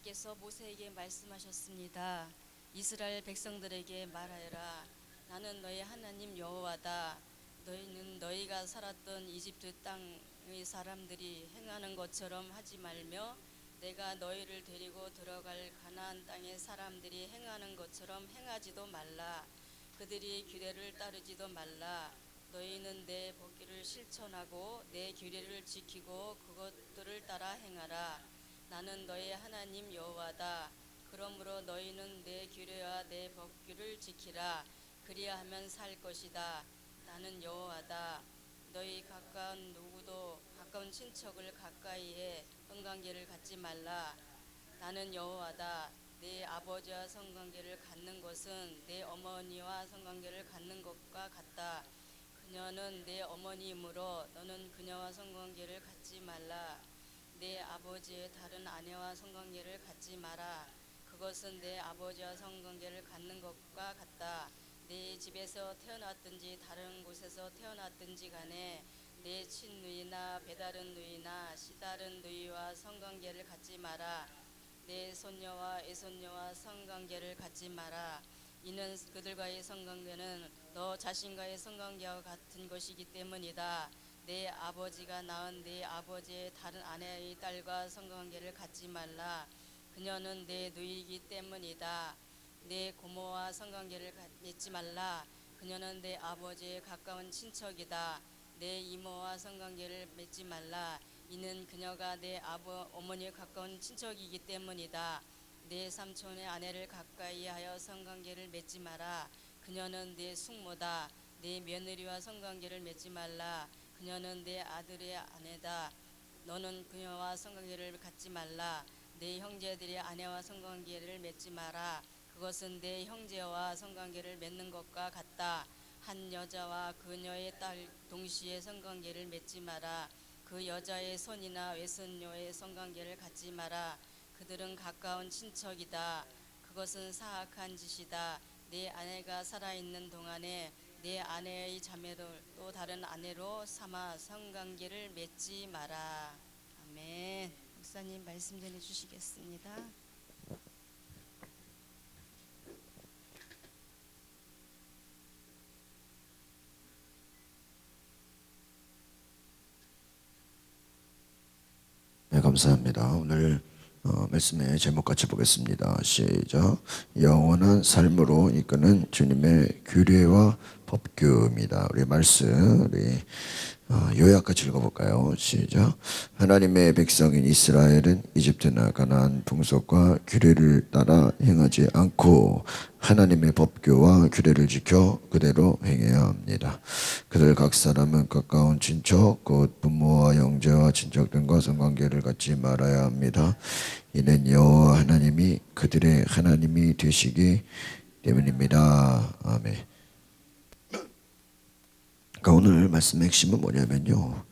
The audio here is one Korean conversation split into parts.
여호와께서 모세에게 말씀하셨습니다. 이스라엘 백성들에게 말하여라. 나는 너희 하나님 여호와다. 너희는 너희가 살았던 이집트 땅의 사람들이 행하는 것처럼 하지 말며 내가 너희를 데리고 들어갈 가나안 땅의 사람들이 행하는 것처럼 행하지도 말라. 그들이 규례를 따르지도 말라. 너희는 내 법규를 실천하고 내 규례를 지키고 그것들을 따라 행하라. 나는 너희 하나님 여호와다. 그러므로 너희는 내 규례와 내 법규를 지키라. 그리하면 살 것이다. 나는 여호와다. 너희 가까운 친척을 가까이에 성관계를 갖지 말라. 나는 여호와다. 내 아버지와 성관계를 갖는 것은 내 어머니와 성관계를 갖는 것과 같다. 그녀는 내 어머니이므로 너는 그녀와 성관계를 갖지 말라. 내 아버지의 다른 아내와 성관계를 갖지 마라. 그것은 내 아버지와 성관계를 갖는 것과 같다. 내 집에서 태어났든지 다른 곳에서 태어났든지 간에 내 친누이나 배다른 누이나 시다른 누이와 성관계를 갖지 마라. 내 손녀와 애손녀와 성관계를 갖지 마라. 이는 그들과의 성관계는 너 자신과의 성관계와 같은 것이기 때문이다. 내 아버지가 낳은 내 아버지의 다른 아내의 딸과 성관계를 갖지 말라. 그녀는 내 누이이기 때문이다. 내 고모와 성관계를 맺지 말라. 그녀는 내 아버지의 가까운 친척이다. 내 이모와 성관계를 맺지 말라. 이는 그녀가 내 어머니의 가까운 친척이기 때문이다. 내 삼촌의 아내를 가까이 하여 성관계를 맺지 마라. 그녀는 내 숙모다. 내 며느리와 성관계를 맺지 말라. 그녀는 내 아들의 아내다. 너는 그녀와 성관계를 갖지 말라. 내 형제들의 아내와 성관계를 맺지 마라. 그것은 내 형제와 성관계를 맺는 것과 같다. 한 여자와 그녀의 딸 동시에 성관계를 맺지 마라. 그 여자의 손이나 외손녀의 성관계를 갖지 마라. 그들은 가까운 친척이다. 그것은 사악한 짓이다. 내 아내가 살아있는 동안에 내 아내의 자매를 또 다른 아내로 삼아 성관계를 맺지 마라. 아멘. 목사님 말씀 전해주시겠습니다. 네, 감사합니다. 오늘 말씀의 제목 같이 보겠습니다. 시작. 영원한 삶으로 이끄는 주님의 규례와 법규입니다. 우리 말씀 요약 같이 읽어볼까요? 시작. 하나님의 백성인 이스라엘은 이집트나 가나안 풍속과 규례를 따라 행하지 않고 하나님의 법규와 규례를 지켜 그대로 행해야 합니다. 그들 각 사람은 가까운 친척 곧 부모와 형제와 친척 등과 성관계를 갖지 말아야 합니다. 이는 여호와 하나님이 그들의 하나님이 되시기 때문입니다. 아멘. 그러니까 오늘 말씀의 핵심은 뭐냐면요,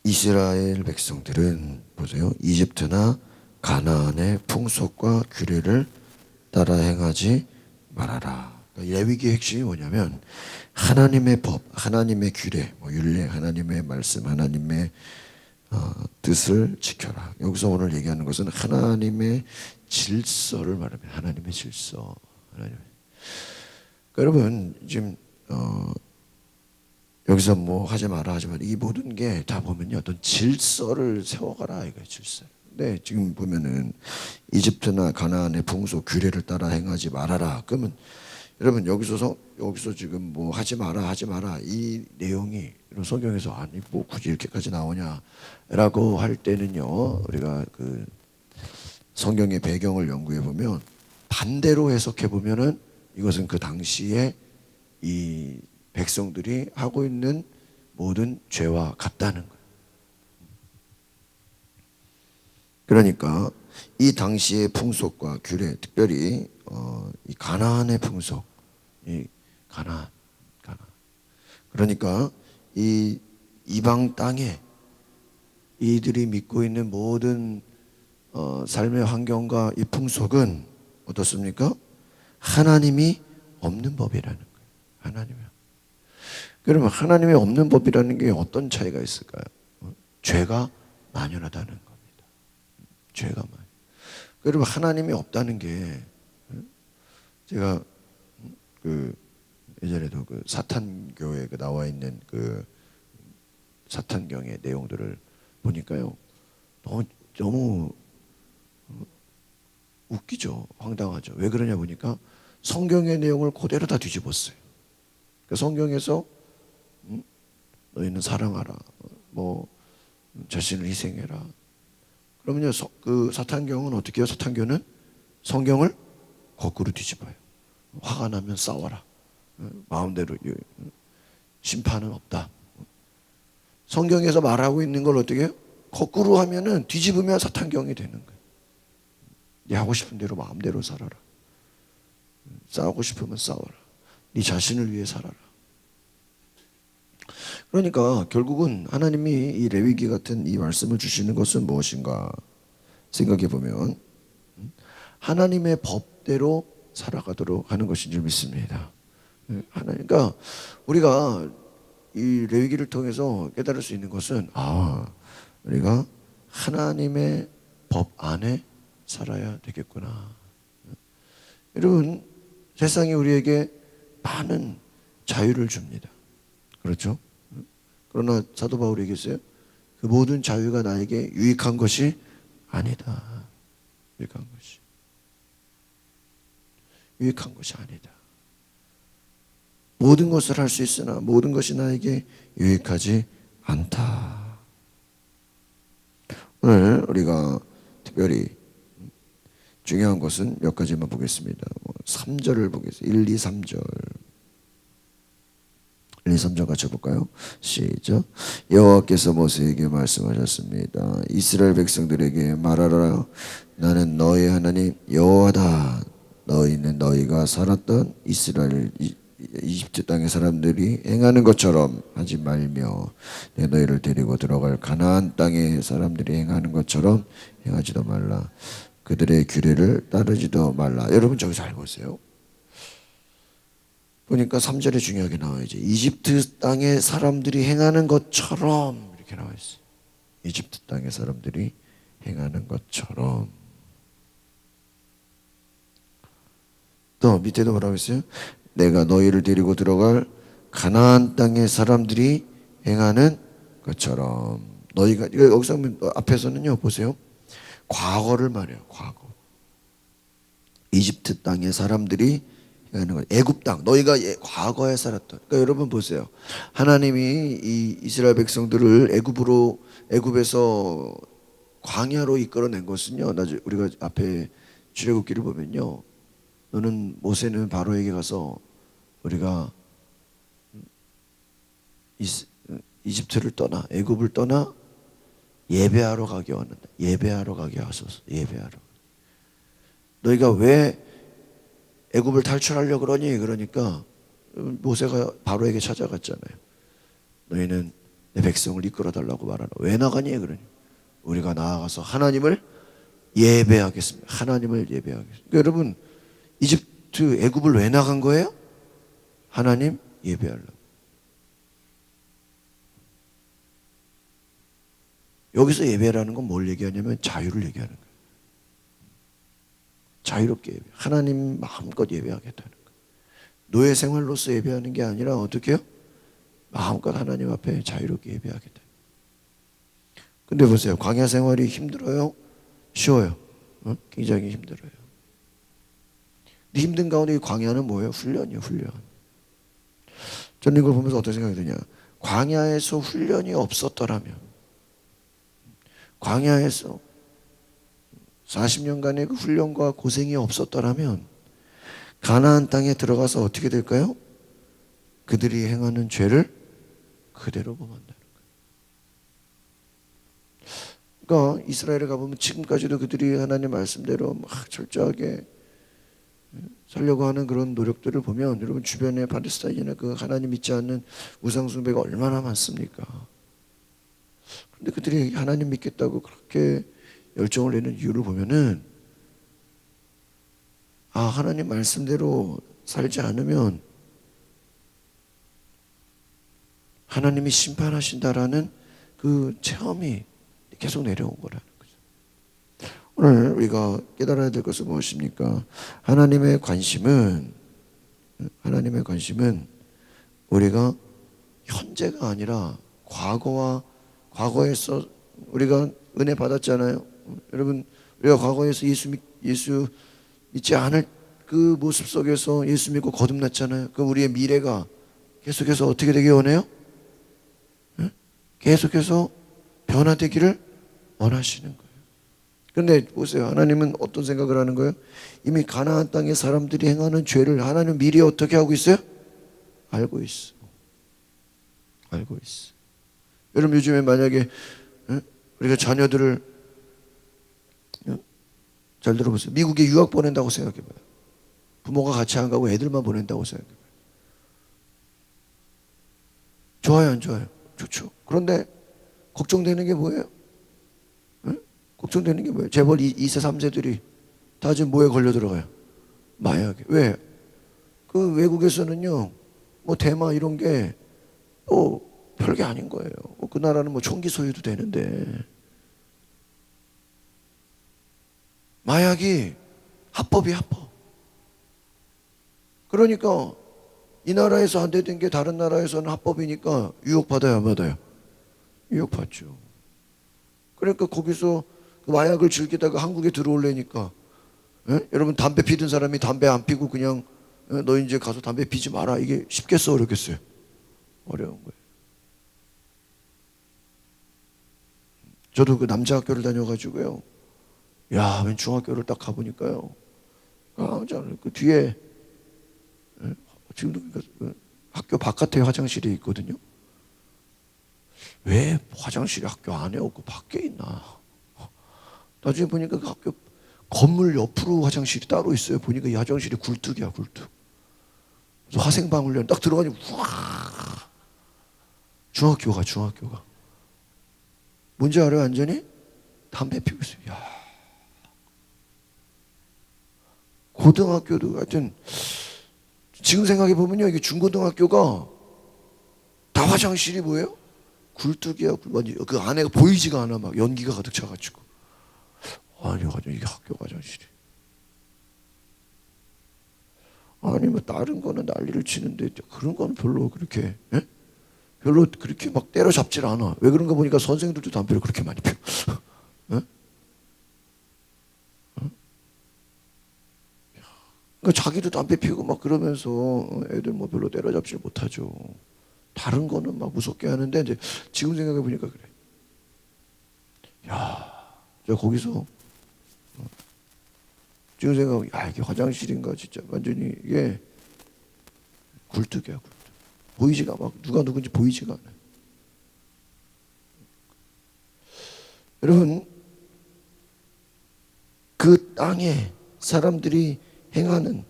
이스라엘 백성들은 보세요, 이집트나 가나안의 풍속과 규례를 따라 행하지 말아라. 그러니까 레위기의 핵심이 뭐냐면 하나님의 법, 하나님의 규례, 율례, 하나님의 말씀, 하나님의 뜻을 지켜라. 여기서 오늘 얘기하는 것은 하나님의 질서를 말합니다. 하나님의 질서. 그러니까 여러분 지금 여기서 뭐 하지 마라 이 모든 게 다 보면요, 어떤 질서를 세워가라 이거예요. 질서. 근데 지금 보면은 이집트나 가나안의 풍속 규례를 따라 행하지 말아라. 그러면 여러분 여기서 지금 뭐 하지 마라 이 내용이 성경에서 아니 뭐 굳이 이렇게까지 나오냐라고 할 때는요, 우리가 그 성경의 배경을 연구해 보면 반대로 해석해 보면은 이것은 그 당시에 이 백성들이 하고 있는 모든 죄와 같다는 거예요. 그러니까 이 당시의 풍속과 규례, 특별히 이 가나안의 풍속, 이 가나안. 그러니까 이 이방 땅에 이들이 믿고 있는 모든 삶의 환경과 이 풍속은 어떻습니까? 하나님이 없는 법이라는 거예요. 하나님이. 그러면 하나님이 없는 법이라는 게 어떤 차이가 있을까요? 죄가 만연하다는 겁니다. 죄가 만연. 그러면 하나님이 없다는 게, 제가 예전에도 사탄교에 나와 있는 사탄경의 내용들을 보니까요, 너무 웃기죠. 황당하죠. 왜 그러냐 보니까 성경의 내용을 그대로 다 뒤집었어요. 그러니까 성경에서 너희는 사랑하라, 자신을 희생해라. 그러면요, 사탄경은 어떻게 해요? 사탄교는 성경을 거꾸로 뒤집어요. 화가 나면 싸워라. 마음대로 심판은 없다. 성경에서 말하고 있는 걸 어떻게 해요? 거꾸로 하면은, 뒤집으면 사탄경이 되는 거예요. 네 하고 싶은 대로 마음대로 살아라. 싸우고 싶으면 싸워라. 네 자신을 위해 살아라. 그러니까 결국은 하나님이 이 레위기 같은 이 말씀을 주시는 것은 무엇인가 생각해 보면, 하나님의 법대로 살아가도록 하는 것인 줄 믿습니다. 그러니까 우리가 이 레위기를 통해서 깨달을 수 있는 것은, 우리가 하나님의 법 안에 살아야 되겠구나. 여러분, 세상이 우리에게 많은 자유를 줍니다. 그렇죠? 그러나 사도 바울이 얘기했어요. 그 모든 자유가 나에게 유익한 것이 아니다. 유익한 것이 아니다. 모든 것을 할 수 있으나 모든 것이 나에게 유익하지 않다. 오늘 우리가 특별히 중요한 것은 몇 가지만 보겠습니다. 3절을 보겠습니다. 1, 2, 3절. 1, 2, 3절 같이 볼까요? 시작. 여호와께서 모세에게 말씀하셨습니다. 이스라엘 백성들에게 말하라. 나는 너희 하나님 여호와다. 너희는 너희가 살았던 이집트 땅의 사람들이 행하는 것처럼 하지 말며, 내 너희를 데리고 들어갈 가나안 땅의 사람들이 행하는 것처럼 행하지도 말라. 그들의 규례를 따르지도 말라. 여러분 저기 잘 보세요. 보니까 3절에 중요하게 나와 있죠. 이집트 땅의 사람들이 행하는 것처럼, 이렇게 나와 있어요. 이집트 땅의 사람들이 행하는 것처럼. 또 밑에도 뭐라고 했어요? 내가 너희를 데리고 들어갈 가나안 땅의 사람들이 행하는 것처럼. 너희가, 여기서 앞에서는요, 보세요. 과거를 말해요. 과거. 이집트 땅의 사람들이 행하는 것. 애굽 땅. 너희가 과거에 살았던. 그러니까 여러분 보세요. 하나님이 이 이스라엘 백성들을 애굽에서 광야로 이끌어낸 것은요. 우리가 앞에 출애굽기를 보면요. 너는 모세는 바로에게 가서 우리가 이집트를 떠나, 애굽을 떠나 예배하러 가게 왔는데, 예배하러 가게 하소서. 예배하러. 너희가 왜 애굽을 탈출하려고 그러니? 그러니까 모세가 바로에게 찾아갔잖아요. 너희는 내 백성을 이끌어 달라고 말하라. 왜 나가니? 그러니 우리가 나아가서 하나님을 예배하겠습니다. 하나님을 예배하겠습니다. 그러니까 여러분, 이집트 애굽을 왜 나간 거예요? 하나님 예배하려고. 여기서 예배라는 건 뭘 얘기하냐면 자유를 얘기하는 거예요. 자유롭게 예배. 하나님 마음껏 예배하겠다는 거예요. 노예 생활로서 예배하는 게 아니라 어떻게 해요? 마음껏 하나님 앞에 자유롭게 예배하겠다. 근데 보세요. 광야 생활이 힘들어요? 쉬워요? 굉장히 힘들어요. 근데 힘든 가운데 이 광야는 뭐예요? 훈련이에요. 훈련. 저는 이걸 보면서 어떤 생각이 드냐. 광야에서 훈련이 없었더라면, 광야에서 40년간의 그 훈련과 고생이 없었더라면 가나안 땅에 들어가서 어떻게 될까요? 그들이 행하는 죄를 그대로 범한다는 거예요. 그러니까 이스라엘에 가보면 지금까지도 그들이 하나님 말씀대로 막 철저하게 살려고 하는 그런 노력들을 보면, 여러분 주변에 팔레스타인이나 그 하나님 믿지 않는 우상 숭배가 얼마나 많습니까? 그런데 그들이 하나님 믿겠다고 그렇게 열정을 내는 이유를 보면은, 하나님 말씀대로 살지 않으면 하나님이 심판하신다라는 그 체험이 계속 내려온 거라는 거죠. 오늘 우리가 깨달아야 될 것은 무엇입니까? 하나님의 관심은 우리가 현재가 아니라 과거에서 우리가 은혜 받았잖아요. 여러분, 우리가 과거에서 예수 믿지 않을 그 모습 속에서 예수 믿고 거듭났잖아요. 그 우리의 미래가 계속해서 어떻게 되기 원해요? 계속해서 변화되기를 원하시는 거예요. 그런데 보세요. 하나님은 어떤 생각을 하는 거예요? 이미 가나안 땅의 사람들이 행하는 죄를 하나님 미리 어떻게 하고 있어요? 알고 있어. 여러분, 요즘에 만약에 우리가 자녀들을 잘 들어보세요. 미국에 유학 보낸다고 생각해봐요. 부모가 같이 안 가고 애들만 보낸다고 생각해봐요. 좋아요, 안 좋아요? 좋죠. 그런데 걱정되는 게 뭐예요? 걱정되는 게 뭐예요? 재벌 2세, 3세들이 다 지금 뭐에 걸려 들어가요? 마약에. 왜? 그 외국에서는요, 뭐 대마 이런 게 별게 아닌 거예요. 그 나라는 뭐 총기 소유도 되는데. 마약이 합법이야, 합법. 그러니까 이 나라에서 안 되던 게 다른 나라에서는 합법이니까 유혹받아요, 안 받아요? 유혹받죠. 그러니까 거기서 그 마약을 즐기다가 한국에 들어올래니까, 여러분, 담배 피던 사람이 담배 안 피고 그냥 너 이제 가서 담배 피지 마라. 이게 쉽겠어, 어렵겠어요? 어려운 거예요. 저도 그 남자 학교를 다녀가지고요. 야, 웬 중학교를 딱 가보니까요. 그 뒤에 지금도 그 학교 바깥에 화장실이 있거든요. 왜 화장실이 학교 안에 없고 밖에 있나? 나중에 보니까 그 학교 건물 옆으로 화장실이 따로 있어요. 보니까 이 화장실이 굴뚝이야, 굴뚝. 그래서 화생방울련 딱 들어가니 우와, 중학교가 뭔지 알아요? 완전히 담배 피우고 있어요. 야. 고등학교도 하여튼 지금 생각해 보면요, 이게 중고등학교가 다 화장실이 뭐예요? 굴뚝이야. 그 안에가 보이지가 않아. 막 연기가 가득 차가지고. 아니, 이게 학교 화장실이. 아니, 뭐 다른 거는 난리를 치는데 그런 거는 별로 그렇게 막 때려잡질 않아. 왜 그런가 보니까 선생님들도 담배를 그렇게 많이 피워. 그러니까 자기도 담배 피우고 막 그러면서 애들 뭐 별로 때려잡질 못하죠. 다른 거는 막 무섭게 하는데 이제 지금 생각해 보니까 그래. 야, 저 거기서 지금 생각하면 야, 이게 화장실인가 진짜 완전히 이게 굴뚝이야, 굴뚝. 보이지가 막 누가 누군지 보이지가 않아요. 여러분, 그 땅에 사람들이 행하는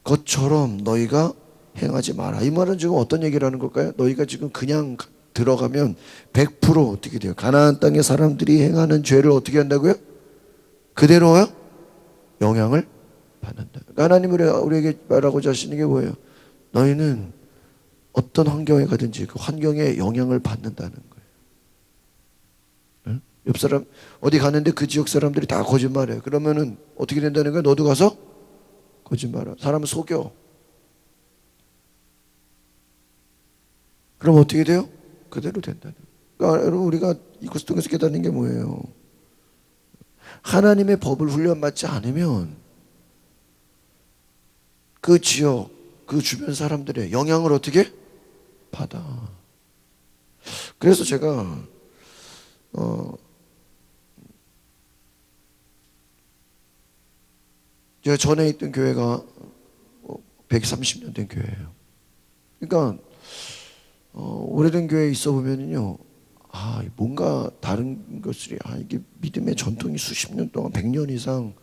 것처럼 너희가 행하지 마라. 이 말은 지금 어떤 얘기를 하는 걸까요? 너희가 지금 그냥 들어가면 100% 어떻게 돼요? 가나안 땅의 사람들이 행하는 죄를 어떻게 한다고요? 그대로요? 영향을 받는다. 그러니까 하나님이 우리에게 말하고자 하시는 게 뭐예요? 너희는 어떤 환경에 가든지 그 환경에 영향을 받는다는 거예요. 응? 옆 사람 어디 가는데 그 지역 사람들이 다 거짓말해요. 그러면은 어떻게 된다는 거예요? 너도 가서 거짓말해. 사람을 속여. 그럼 어떻게 돼요? 그대로 된다는 거예요. 그러니까 여러분, 우리가 이것을 통해서 깨닫는 게 뭐예요? 하나님의 법을 훈련받지 않으면 그 지역, 그 주변 사람들의 영향을 어떻게 받아. 그래서 제가 제가 전에 있던 교회가 130년 된 교회예요. 그러니까 오래된 교회에 있어 보면요, 뭔가 다른 것들이 이게 믿음의 전통이 수십 년 동안 100년 이상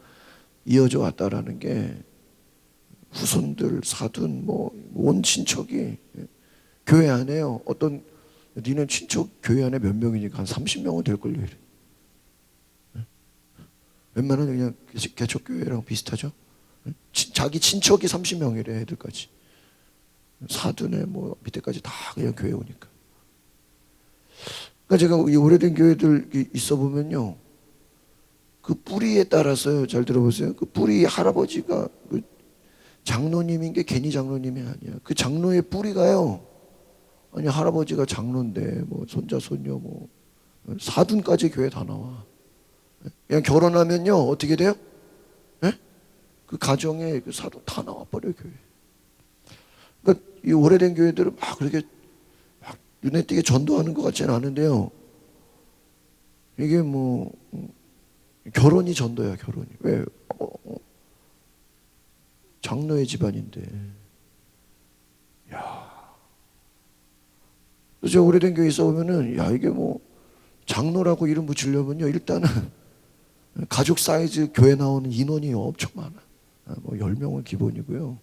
이어져 왔다라는 게 후손들, 사돈, 뭐 온 친척이 교회 안에요. 어떤 니네 친척 교회 안에 몇 명이니까 한 30명은 될 걸요. 웬만하면 그냥 개척교회랑 비슷하죠. 자기 친척이 30명이래, 애들까지. 사돈에 뭐 밑에까지 다 그냥 교회 오니까. 그러니까 제가 이 오래된 교회들 있어 보면요, 그 뿌리에 따라서요, 잘 들어보세요. 그 뿌리 할아버지가 그 장로님인 게 괜히 장로님이 아니야. 그 장로의 뿌리가요, 아니 할아버지가 장로인데 뭐 손자 손녀 뭐 사둔까지 교회 다 나와. 그냥 결혼하면요 어떻게 돼요? 예? 그 가정에 그 사돈 다 나와 버려 교회. 그러니까 이 오래된 교회들은 막 그렇게 막 눈에 띄게 전도하는 것 같지는 않은데요. 이게 뭐 결혼이 전도야 결혼이. 왜? 장로의 집안인데. 야. 제가 오래된 교회에 있어 보면은 야 이게 뭐 장로라고 이름 붙이려면요 일단은 가족 사이즈 교회 나오는 인원이 엄청 많아. 뭐 10명은 기본이고요.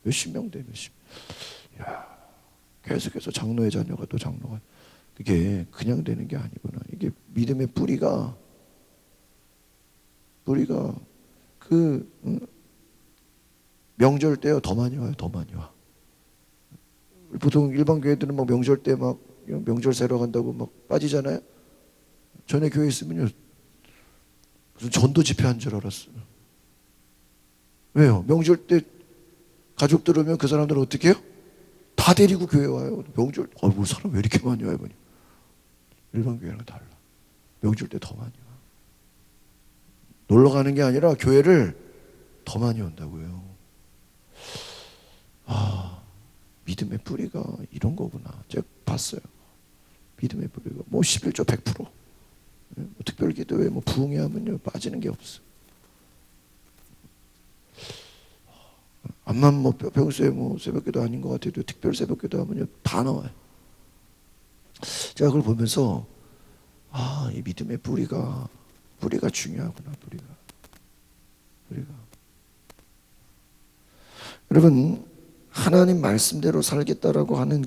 몇십 명 돼, 몇십. 야, 계속해서 장로의 자녀가 또 장로가. 그게 그냥 되는 게 아니구나. 이게 믿음의 뿌리가 그 명절 때요 더 많이 와요, 더 많이 와. 보통 일반 교회들은 막 명절 때 막 명절 새러 간다고 막 빠지잖아요. 전에 교회 있으면요 무슨 전도 집회 한 줄 알았어요. 왜요? 명절 때 가족들 오면 그 사람들은 어떻게 해요? 다 데리고 교회 와요. 명절, 뭐 사람 왜 이렇게 많이 와요? 보니. 일반 교회랑 달라. 명절 때 더 많이 와. 놀러 가는 게 아니라 교회를 더 많이 온다고요. 아, 믿음의 뿌리가 이런 거구나. 제가 봤어요. 믿음의 뿌리가 뭐 11조 100%. 뭐 특별 기도회 뭐 부흥회 하면요 빠지는 게 없어. 암만 뭐 평소에 뭐 새벽기도 아닌 것 같아도 특별 새벽기도 하면요 다 나와요. 제가 그걸 보면서 아, 이 믿음의 뿌리가 중요하구나. 뿌리가. 여러분 하나님 말씀대로 살겠다라고 하는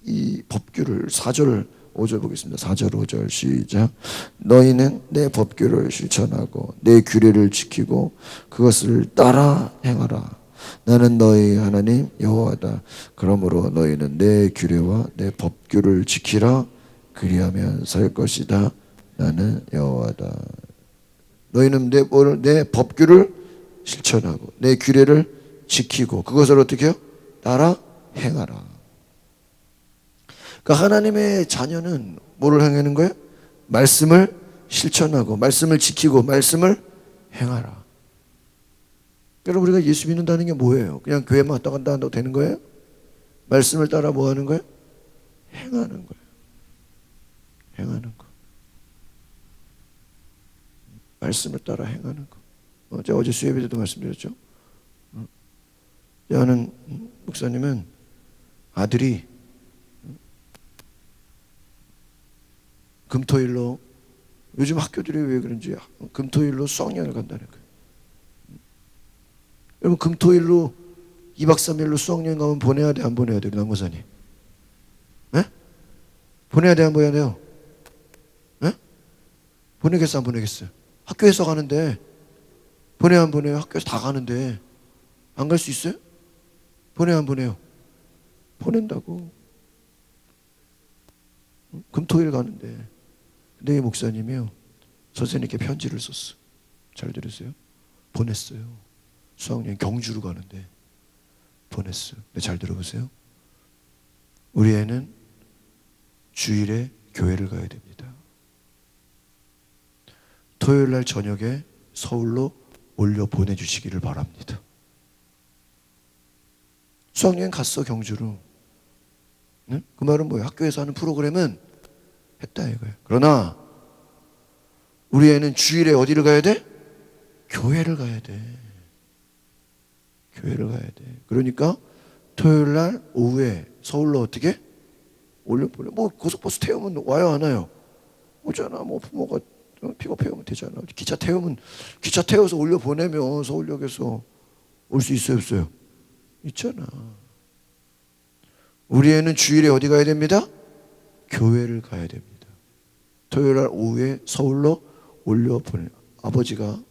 이 법규를 4절 5절 보겠습니다. 4절 5절 시작. 너희는 내 법규를 실천하고 내 규례를 지키고 그것을 따라 행하라. 나는 너희 하나님 여호와다. 그러므로 너희는 내 규례와 내 법규를 지키라. 그리하면 살 것이다. 나는 여호와다. 너희는 내 법규를 실천하고 내 규례를 지키고 그것을 어떻게 해요? 따라 행하라. 그러니까 하나님의 자녀는 뭐를 행하는 거예요? 말씀을 실천하고 말씀을 지키고 말씀을 행하라. 여러분 우리가 예수 믿는다는 게 뭐예요? 그냥 교회만 왔다 간다 한다고 되는 거예요? 말씀을 따라 뭐 하는 거예요? 행하는 거예요. 행하는 거. 말씀을 따라 행하는 거. 제가 어제 수요일에 때도 말씀드렸죠. 제가 아는 목사님은 아들이 금토일로 요즘 학교들이 왜 그런지 금토일로 수학여행을 간다는 거예요. 여러분 금토일로 2박 3일로 수학여행 가면 보내야 돼 안 보내야 돼요? 남고사님? 네? 보내야 돼 안 보내야 돼요? 네? 보내겠어 안 보내겠어요? 학교에서 가는데 보내야 안 보내요? 학교에서 다 가는데 안 갈 수 있어요? 보내야 안 보내요? 보낸다고. 금토일 가는데 근데 이 목사님이요 선생님께 편지를 썼어. 잘 들으세요? 보냈어요. 수학여행 경주로 가는데 보냈어요. 근데 잘 들어보세요. 우리 애는 주일에 교회를 가야 됩니다. 토요일 날 저녁에 서울로 올려 보내주시기를 바랍니다. 수학여행 갔어 경주로. 네? 그 말은 뭐예요? 학교에서 하는 프로그램은 했다 이거예요. 그러나 우리 애는 주일에 어디를 가야 돼? 교회를 가야 돼. 교회를 가야 돼. 그러니까 토요일 날 오후에 서울로 어떻게? 올려보내. 뭐 고속버스 태우면 와요 안 와요? 오잖아. 뭐 부모가 픽업해 오면 되잖아. 기차 태워서 올려보내면 서울역에서 올 수 있어요 없어요? 있잖아. 우리 애는 주일에 어디 가야 됩니다? 교회를 가야 됩니다. 토요일 날 오후에 서울로 올려보내. 아버지가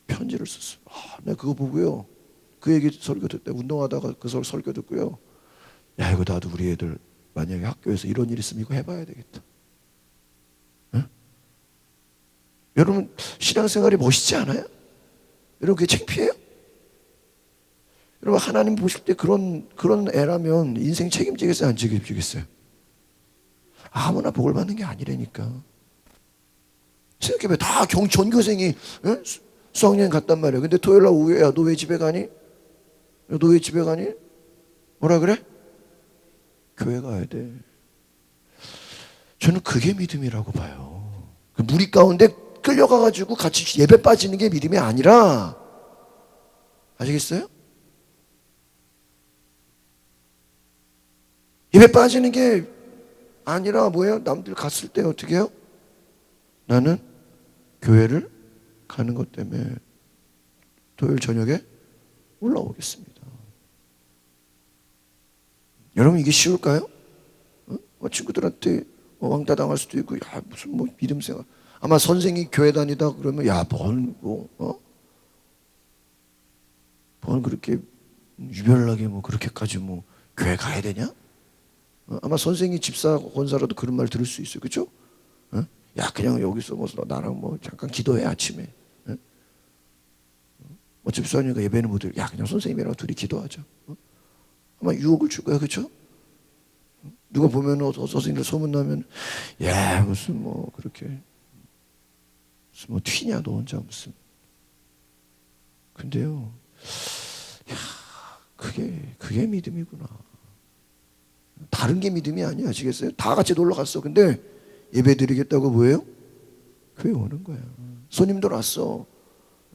편지를 썼어요. 내가 그거 보고요. 그 얘기 설교 듣때 운동하다가 그 설교 듣고요. 야 이거 나도 우리 애들 만약에 학교에서 이런 일이 있으면 이거 해봐야 되겠다. 응? 여러분 신앙생활이 멋있지 않아요? 여러분 그게 창피해요? 여러분 하나님 보실 때 그런 애라면 인생 책임지겠어요? 안 책임지겠어요? 아무나 복을 받는 게 아니라니까. 생각해봐요. 다 전교생이 수학여행 갔단 말이야. 근데 토요일날 오후에 야, 너 왜 집에 가니? 너 왜 집에 가니? 뭐라 그래? 교회 가야 돼. 저는 그게 믿음이라고 봐요. 그 무리 가운데 끌려가가지고 같이 예배 빠지는 게 믿음이 아니라, 아시겠어요? 예배 빠지는 게 아니라 뭐예요? 남들 갔을 때 어떻게 해요? 나는 교회를 가는 것 때문에 토요일 저녁에 올라오겠습니다. 여러분 이게 쉬울까요? 친구들한테 왕따 당할 수도 있고, 야 무슨 뭐 믿음 생활. 아마 선생이 교회 다니다 그러면 뭘 그렇게 유별나게 뭐 그렇게까지 뭐 교회 가야 되냐? 아마 선생이 집사 권사라도 그런 말 들을 수 있어요, 그렇죠? 야 그냥 여기서 뭐 나랑 뭐 잠깐 기도해 아침에. 어차피 수학여니까 예배는 못 드려. 야 그냥 선생님이랑 둘이 기도하자. 아마 유혹을 줄 거야, 그렇죠? 누가 보면 선생님들 소문나면 야 무슨 뭐 그렇게 무슨 뭐 튀냐 너 혼자 무슨. 근데요, 야 그게 믿음이구나. 다른 게 믿음이 아니야, 아시겠어요? 다 같이 놀러 갔어. 근데 예배 드리겠다고 뭐예요? 교회 오는 거야. 손님들 왔어.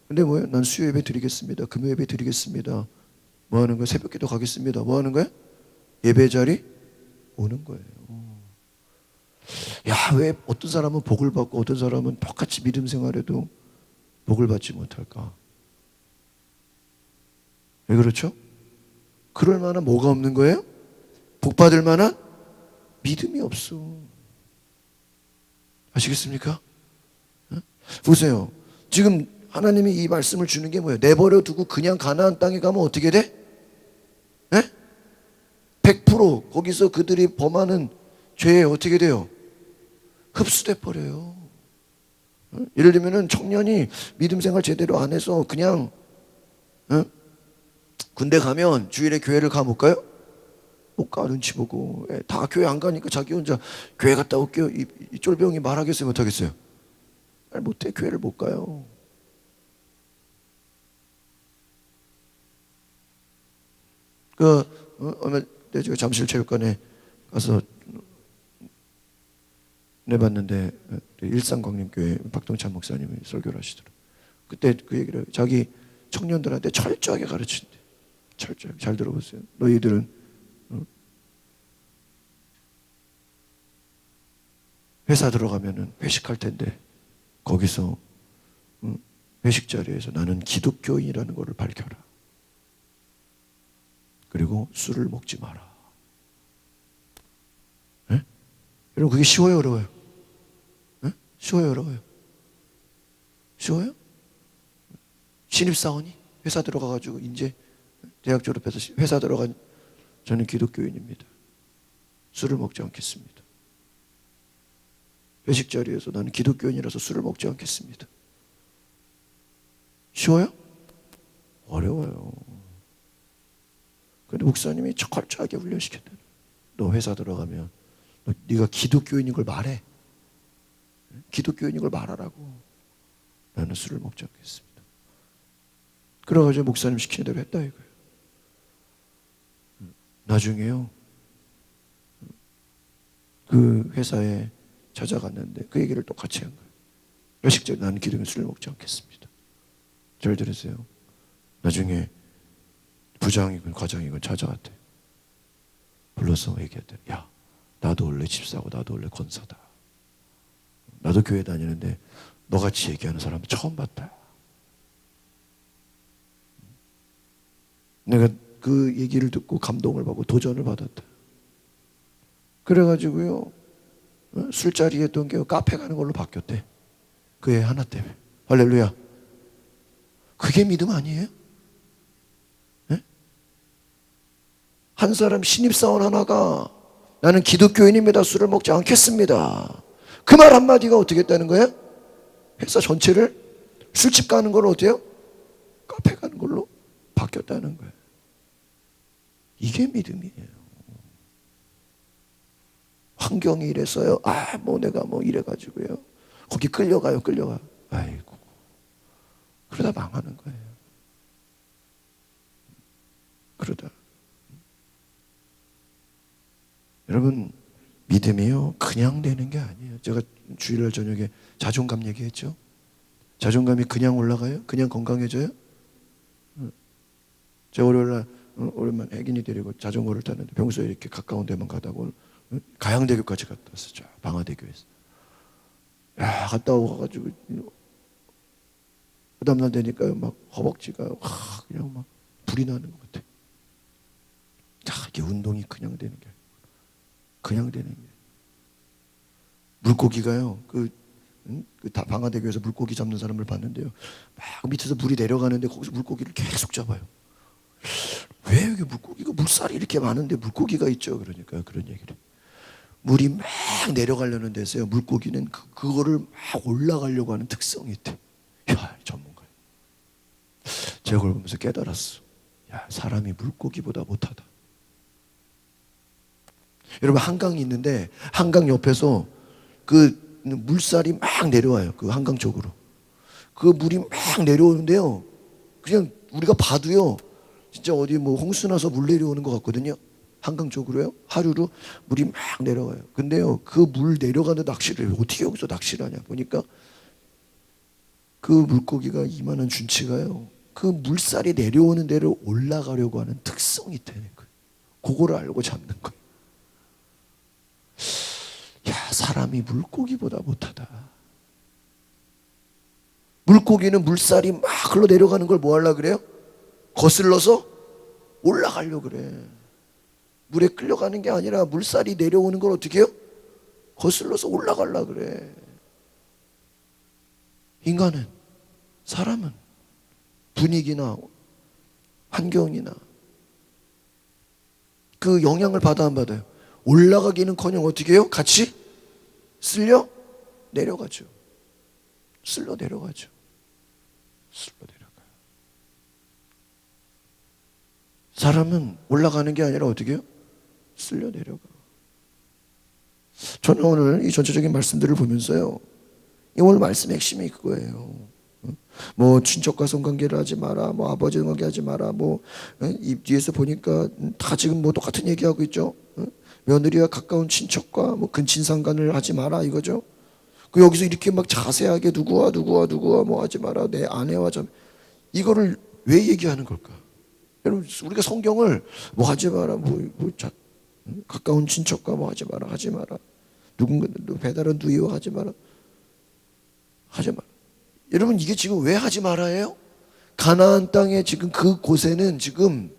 근데 뭐예요? 난 수요 예배 드리겠습니다. 금요 예배 드리겠습니다. 뭐 하는 거야? 새벽 기도 가겠습니다. 뭐 하는 거야? 예배 자리 오는 거예요. 야, 왜 어떤 사람은 복을 받고 어떤 사람은 똑같이 믿음 생활해도 복을 받지 못할까? 왜 그렇죠? 그럴 만한 뭐가 없는 거예요? 복 받을 만한 믿음이 없어. 아시겠습니까? 보세요. 지금 하나님이 이 말씀을 주는 게 뭐예요? 내버려 두고 그냥 가나안 땅에 가면 어떻게 돼? 100% 거기서 그들이 범하는 죄에 어떻게 돼요? 흡수돼 버려요. 예를 들면은 청년이 믿음 생활 제대로 안 해서 그냥 군대 가면 주일에 교회를 가 못 가요? 못 가. 눈치 보고. 다 교회 안 가니까 자기 혼자 교회 갔다 올게요. 이 쫄병이 말하겠어요? 못하겠어요? 못해. 교회를 못 가요. 얼마 때 제가 잠실체육관에 가서 내봤는데 일산광림교회 박동찬 목사님이 설교를 하시더라고요. 그때 그 얘기를 자기 청년들한테 철저하게 가르친대. 철저하게. 잘 들어보세요. 너희들은 회사 들어가면은 회식할 텐데 거기서 회식 자리에서 나는 기독교인이라는 것을 밝혀라. 그리고 술을 먹지 마라. 네? 여러분 그게 쉬워요, 어려워요? 네? 쉬워요, 어려워요? 쉬워요? 신입사원이 회사 들어가가지고 이제 대학 졸업해서 회사 들어간 저는 기독교인입니다. 술을 먹지 않겠습니다. 회식 자리에서 나는 기독교인이라서 술을 먹지 않겠습니다. 쉬워요? 어려워요. 근데 목사님이 철저하게 훈련시켰대요. 너 회사 들어가면 네가 기독교인인 걸 말해. 기독교인인 걸 말하라고. 나는 술을 먹지 않겠습니다. 그래가지고 목사님 시키는 대로 했다 이거예요. 나중에요, 그 회사에 찾아갔는데 그 얘기를 똑같이 한 거예요. 회식자리 나는 기독교인 술을 먹지 않겠습니다. 잘 들으세요. 나중에 부장이건 과장이건 찾아왔대. 불러서 얘기했대. 야, 나도 원래 집사고 나도 원래 권사다. 나도 교회 다니는데 너같이 얘기하는 사람 처음 봤다. 내가 그 얘기를 듣고 감동을 받고 도전을 받았다. 그래가지고요, 술자리에 했던 게 카페 가는 걸로 바뀌었대. 그 애 하나 때문에. 할렐루야. 그게 믿음 아니에요? 네? 한 사람 신입사원 하나가 나는 기독교인입니다. 술을 먹지 않겠습니다. 그 말 한마디가 어떻게 했다는 거예요? 회사 전체를 술집 가는 걸 어때요? 카페 가는 걸로 바뀌었다는 거예요. 이게 믿음이에요. 환경이 이래서요. 내가 이래가지고요. 거기 끌려가요. 아이고. 그러다 망하는 거예요. 그러다. 여러분, 믿음이요. 그냥 되는 게 아니에요. 제가 주일날 저녁에 자존감 얘기했죠. 자존감이 그냥 올라가요? 그냥 건강해져요? 제가 월요일날 오랜만에 애기니 데리고 자전거를 타는데 평소에 이렇게 가까운 데만 가다가 가양대교까지 갔다 왔었죠. 방화대교에서. 갔다 오가지고 그 다음날 되니까 막 허벅지가 그냥 막 불이 나는 것 같아. 이게 운동이 그냥 되는 게 아니고 그냥 되는 게. 물고기가요. 방화대교에서 물고기 잡는 사람을 봤는데요. 막 밑에서 물이 내려가는데 거기서 물고기를 계속 잡아요. 왜 여기 물고기가 물살이 이렇게 많은데 물고기가 있죠? 그러니까 그런 얘기를. 물이 막 내려가려는 데서요. 물고기는 그거를 막 올라가려고 하는 특성이 있대. 전문가. 제가 그걸 보면서 깨달았어. 사람이 물고기보다 못하다. 여러분, 한강이 있는데 한강 옆에서 그 물살이 막 내려와요. 그 한강 쪽으로. 그 물이 막 내려오는데요. 그냥 우리가 봐도요. 진짜 어디 홍수 나서 물 내려오는 것 같거든요. 한강 쪽으로요. 하루로 물이 막 내려가요. 근데요. 그 물 내려가는 낚시를 어떻게 여기서 낚시를 하냐 보니까 그 물고기가 이만한 준치가요. 그 물살이 내려오는 데를 올라가려고 하는 특성이 있다는 거예요. 그거를 알고 잡는 거예요. 사람이 물고기보다 못하다. 물고기는 물살이 막 흘러 내려가는 걸 뭐 하려고 그래요? 거슬러서 올라가려고 그래. 물에 끌려가는 게 아니라 물살이 내려오는 걸 어떻게 해요? 거슬러서 올라가려고 그래. 인간은, 사람은 분위기나 환경이나 그 영향을 받아 안 받아요? 올라가기는커녕 어떻게 해요? 같이 쓸려 내려가죠. 쓸려 내려가죠. 쓸려 내려가요. 사람은 올라가는 게 아니라 어떻게 해요? 쓸려 내려가. 저는 오늘 이 전체적인 말씀들을 보면서요. 이 오늘 말씀의 핵심이 그거예요. 친척과 성관계를 하지 마라. 아버지 관계 하지 마라. 이 뒤에서 보니까 다 지금 똑같은 얘기하고 있죠. 며느리와 가까운 친척과 근친상간을 하지 마라 이거죠. 여기서 이렇게 막 자세하게 누구와 하지 마라. 내 아내와 이거를 왜 얘기하는 걸까? 여러분, 우리가 성경을 하지 마라. 가까운 친척과 하지 마라. 누군가 배다른 누이와 하지 마라. 여러분, 이게 지금 왜 하지 말아요? 가나안 땅에 지금 그곳에는 지금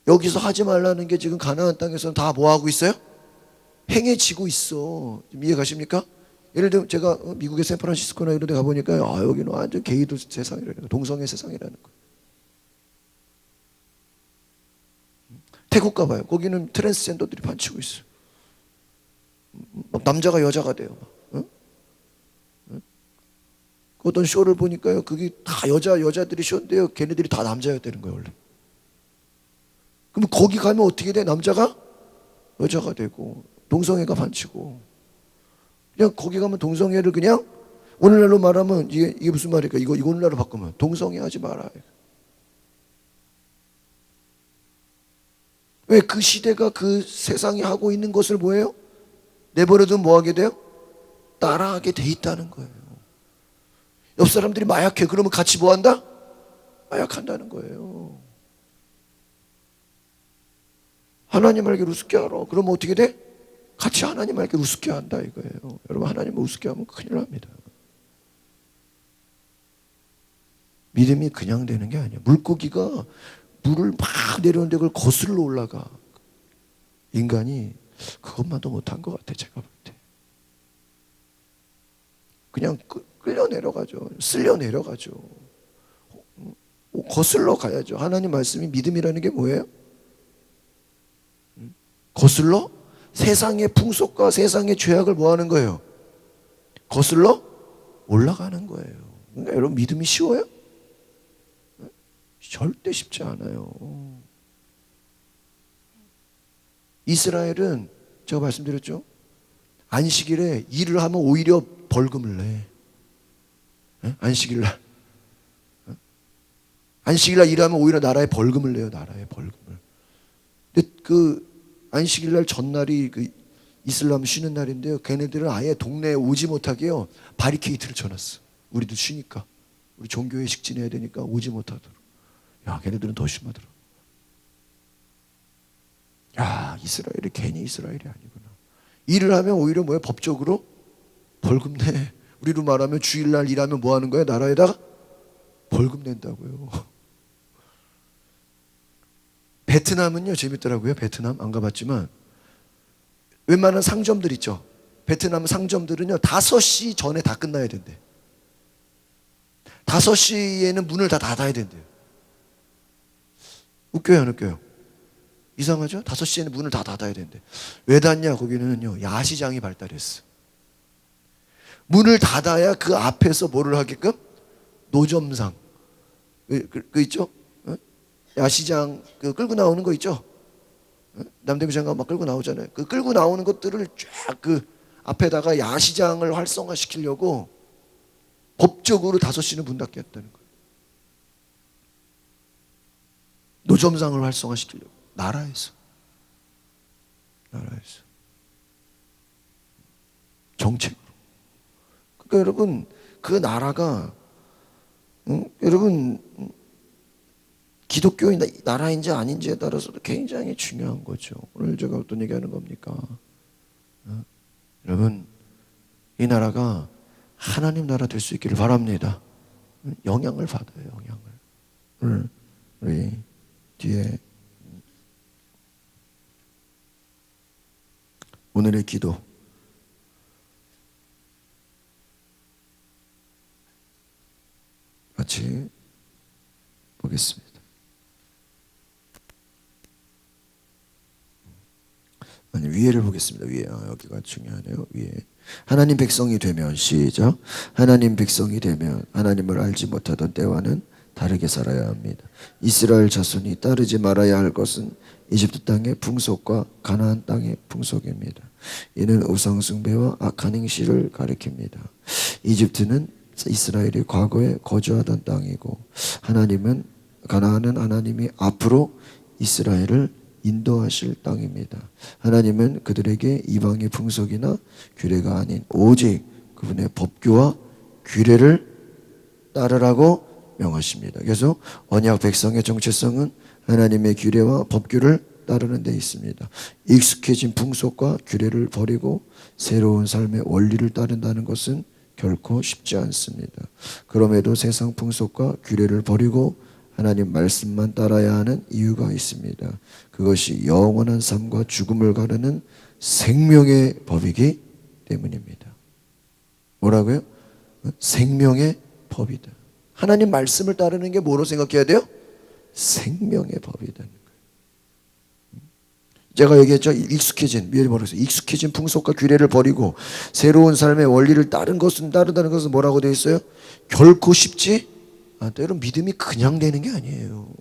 여기서 하지 말라는 게 지금 가나안 땅에서는 다 하고 있어요? 행해지고 있어. 이해 가십니까? 예를 들면 제가 미국의 샌프란시스코나 이런 데 가보니까 여기는 완전 게이도 세상이라는 거예요. 동성애 세상이라는 거예요. 태국 가봐요. 거기는 트랜스젠더들이 반치고 있어요. 남자가 여자가 돼요. 어떤 쇼를 보니까요. 그게 다 여자들이 쇼인데요. 걔네들이 다 남자였다는 거예요, 원래. 그럼 거기 가면 어떻게 돼? 남자가 여자가 되고 동성애가 반치고. 그냥 거기 가면 동성애를 그냥 오늘날로 말하면 이게 무슨 말일까? 이거 오늘날로 바꾸면 동성애 하지 마라. 왜? 그 시대가 그 세상이 하고 있는 것을 뭐예요? 내버려두면 뭐 하게 돼요? 따라하게 돼 있다는 거예요. 옆 사람들이 마약해. 그러면 같이 뭐 한다? 마약한다는 거예요. 하나님 알기를 우습게 알아. 그러면 어떻게 돼? 같이 하나님 알기를 우습게 한다 이거예요. 여러분, 하나님을 우습게 하면 큰일 납니다. 믿음이 그냥 되는 게 아니에요. 물고기가 물을 막 내려오는데 그걸 거슬러 올라가. 인간이 그것만도 못한 것 같아, 제가 볼 때. 그냥 끌려 내려가죠. 쓸려 내려가죠. 거슬러 가야죠. 하나님 말씀이 믿음이라는 게 뭐예요? 거슬러 세상의 풍속과 세상의 죄악을 뭐 하는 거예요? 거슬러 올라가는 거예요. 그러니까 여러분 믿음이 쉬워요? 절대 쉽지 않아요. 이스라엘은 제가 말씀드렸죠? 안식일에 일을 하면 오히려 벌금을 내. 안식일날. 안식일날 일하면 오히려 나라에 벌금을 내요. 나라에 벌금을. 근데 그 안식일날 전날이 그 이슬람 쉬는 날인데요. 걔네들은 아예 동네에 오지 못하게요. 바리케이트를 쳐놨어. 우리도 쉬니까. 우리 종교에 식진해야 되니까 오지 못하도록. 야, 걔네들은 더 심하더라. 야, 이스라엘이 괜히 이스라엘이 아니구나. 일을 하면 오히려 뭐야? 법적으로 벌금 내. 우리로 말하면 주일날 일하면 뭐 하는 거야? 나라에다가 벌금 낸다고요. 베트남은요, 재밌더라고요. 베트남 안 가봤지만 웬만한 상점들 있죠. 베트남 상점들은요 5시 전에 다 끝나야 된대. 5시에는 문을 다 닫아야 된대요. 웃겨요 안 웃겨요? 이상하죠? 5시에는 문을 다 닫아야 된대. 왜 닫냐? 거기는요 야시장이 발달했어. 문을 닫아야 그 앞에서 뭐를 하게끔? 노점상 그 있죠? 야시장 그 끌고 나오는 거 있죠? 남대문시장 가면 막 끌고 나오잖아요. 그 끌고 나오는 것들을 쫙 그 앞에다가 야시장을 활성화시키려고 법적으로 5시는 문 닫게 했다는 거예요. 노점상을 활성화시키려고. 나라에서. 정책으로. 그러니까 여러분 그 나라가 여러분 기독교의 나라인지 아닌지에 따라서도 굉장히 중요한 거죠. 오늘 제가 어떤 얘기하는 겁니까? 여러분 이 나라가 하나님 나라 될 수 있기를 바랍니다. 영향을 받아요. 영향을. 우리 뒤에 오늘의 기도 같이 보겠습니다. 아니 위에를 보겠습니다. 위에 여기가 중요하네요. 위에 하나님 백성이 되면 시작. 하나님 백성이 되면 하나님을 알지 못하던 때와는 다르게 살아야 합니다. 이스라엘 자손이 따르지 말아야 할 것은 이집트 땅의 풍속과 가나안 땅의 풍속입니다. 이는 우상 숭배와 악한 행실을 가리킵니다. 이집트는 이스라엘이 과거에 거주하던 땅이고 가나안은 하나님이 앞으로 이스라엘을 인도하실 땅입니다. 하나님은 그들에게 이방의 풍속이나 규례가 아닌 오직 그분의 법규와 규례를 따르라고 명하십니다. 그래서 언약 백성의 정체성은 하나님의 규례와 법규를 따르는 데 있습니다. 익숙해진 풍속과 규례를 버리고 새로운 삶의 원리를 따른다는 것은 결코 쉽지 않습니다. 그럼에도 세상 풍속과 규례를 버리고 하나님 말씀만 따라야 하는 이유가 있습니다. 그것이 영원한 삶과 죽음을 가르는 생명의 법이기 때문입니다. 뭐라고요? 생명의 법이다. 하나님 말씀을 따르는 게 뭐로 생각해야 돼요? 생명의 법이라는 거예요. 제가 얘기했죠. 익숙해진 풍속과 규례를 버리고 새로운 삶의 원리를 따른다는 것은 뭐라고 되어 있어요? 결코 쉽지 않다. 여러분 믿음이 그냥 되는 게 아니에요.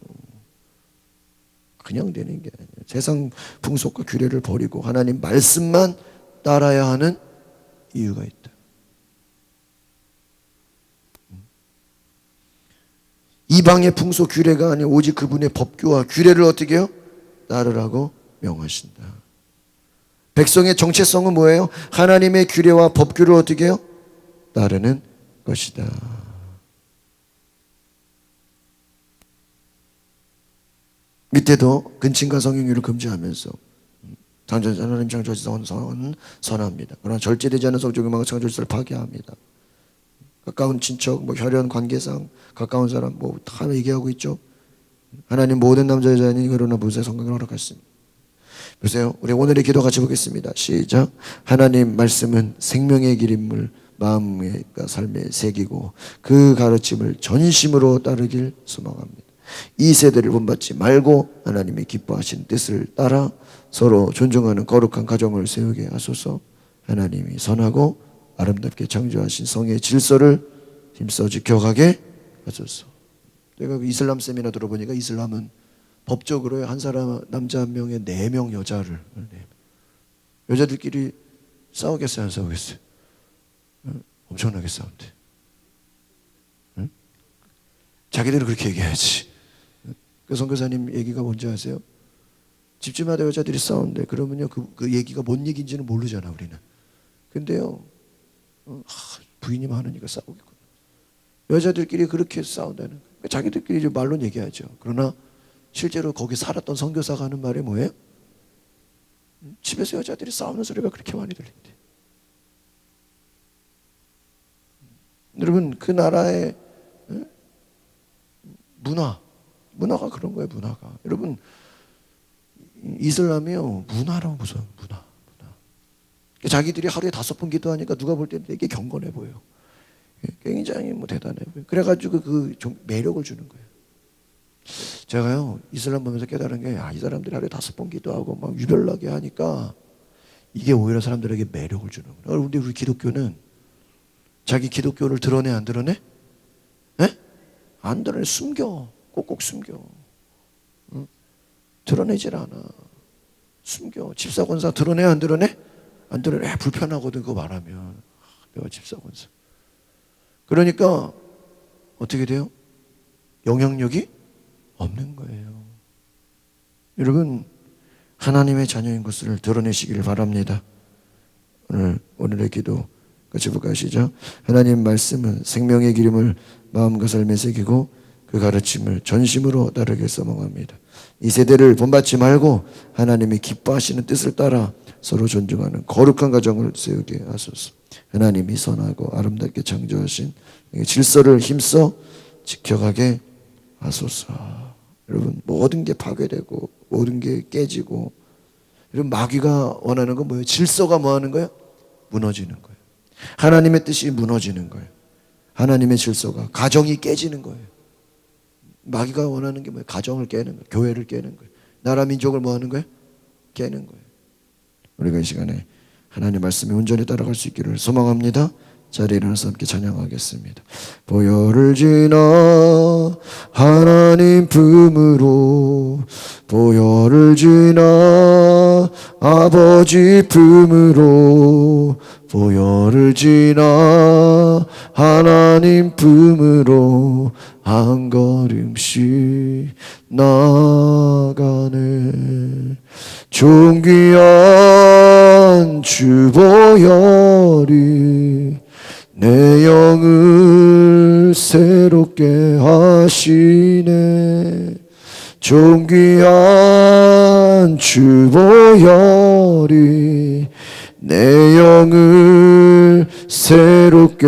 그냥 되는 게 아니에요. 세상 풍속과 규례를 버리고 하나님 말씀만 따라야 하는 이유가 있다. 이방의 풍속 규례가 아닌 오직 그분의 법규와 규례를 어떻게 해요? 따르라고 명하신다. 백성의 정체성은 뭐예요? 하나님의 규례와 법규를 어떻게 해요? 따르는 것이다. 밑에도 근친과 성행위를 금지하면서 하나님 창조주의 선합니다. 그러나 절제되지 않은 성적 욕망과 창조주를 파괴합니다. 가까운 친척, 혈연 관계상 가까운 사람 다 얘기하고 있죠. 하나님 모든 남자 여자니 그러나 무세 성경을 허락하십니다. 보세요. 우리 오늘의 기도 같이 보겠습니다. 시작. 하나님 말씀은 생명의 길임을 마음과 삶에 새기고 그 가르침을 전심으로 따르길 소망합니다. 이 세대를 본받지 말고 하나님의 기뻐하신 뜻을 따라 서로 존중하는 거룩한 가정을 세우게 하소서. 하나님이 선하고 아름답게 창조하신 성의 질서를 힘써 지켜가게 하소서. 내가 그 이슬람 세미나 들어보니까 이슬람은 법적으로 한 사람 남자 한 명에 4명 여자를 여자들끼리 싸우겠어요, 안 싸우겠어요? 엄청나게 싸운대. 응? 자기들은 그렇게 얘기해야지. 그 선교사님 얘기가 뭔지 아세요? 집집마다 여자들이 싸운대. 그러면요 그 얘기가 뭔 얘기인지는 모르잖아 우리는. 근데요 부인이 많으니까 싸우겠구나. 여자들끼리 그렇게 싸운다는 거예요. 자기들끼리 말로 얘기하죠. 그러나 실제로 거기 살았던 선교사가 하는 말이 뭐예요? 집에서 여자들이 싸우는 소리가 그렇게 많이 들린대. 여러분 그 나라의 문화가 그런 거예요. 문화가. 여러분 이슬람이요 문화라고 무서워요. 문화. 자기들이 하루에 5번 기도하니까 누가 볼 때는 되게 경건해 보여. 굉장히 대단해 보여. 그래가지고 그 좀 매력을 주는 거예요. 제가요 이슬람 보면서 깨달은 게 이 사람들이 하루에 5번 기도하고 막 유별나게 하니까 이게 오히려 사람들에게 매력을 주는 거예요. 근데 우리 기독교는 자기 기독교를 드러내 안 드러내? 네? 안 드러내. 숨겨. 꼭꼭 숨겨. 응? 드러내질 않아. 숨겨. 집사권사 드러내 안 드러내? 안 드러내. 불편하거든 그거 말하면. 내가 집사권사. 그러니까 어떻게 돼요? 영향력이 없는 거예요. 여러분 하나님의 자녀인 것을 드러내시기를 바랍니다. 오늘의 기도 같이 볼까요? 시작. 하나님 말씀은 생명의 기름을 마음과 삶에 새기고 그 가르침을 전심으로 따르게 써먹합니다. 이 세대를 본받지 말고 하나님이 기뻐하시는 뜻을 따라 서로 존중하는 거룩한 가정을 세우게 하소서. 하나님이 선하고 아름답게 창조하신 질서를 힘써 지켜가게 하소서. 여러분 모든 게 파괴되고 모든 게 깨지고, 여러분 마귀가 원하는 건 뭐예요? 질서가 뭐 하는 거예요? 무너지는 거예요. 하나님의 뜻이 무너지는 거예요. 하나님의 질서가, 가정이 깨지는 거예요. 마귀가 원하는 게 뭐예요? 가정을 깨는 거예요. 교회를 깨는 거예요. 나라 민족을 뭐 하는 거예요? 깨는 거예요. 우리가 이 시간에 하나님 말씀에 온전히 따라갈 수 있기를 소망합니다. 자리에 일어나서 함께 찬양하겠습니다. 보혈을 지나 하나님 품으로, 보혈을 지나 아버지 품으로, 보혈을 지나 하나님 품으로 한 걸음씩 나가네. 존귀한 주 보혈이 내 영을 새롭게 하시네. 존귀한 주 보혈이 내 영을 새롭게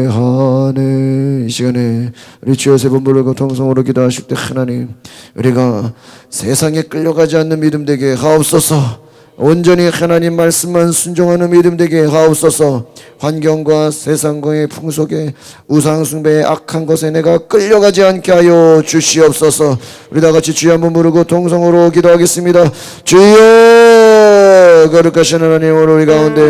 하네. 이 시간에 우리 주여 세 번 부르고 통성으로 기도하실 때, 하나님 우리가 세상에 끌려가지 않는 믿음 되게 하옵소서. 온전히 하나님 말씀만 순종하는 믿음 되게 하옵소서. 환경과 세상과의 풍속에 우상 숭배의 악한 것에 내가 끌려가지 않게 하여 주시옵소서. 우리 다 같이 주여 한번 부르고 통성으로 기도하겠습니다. 주여, 거룩하신 하나님, 오늘 우리 가운데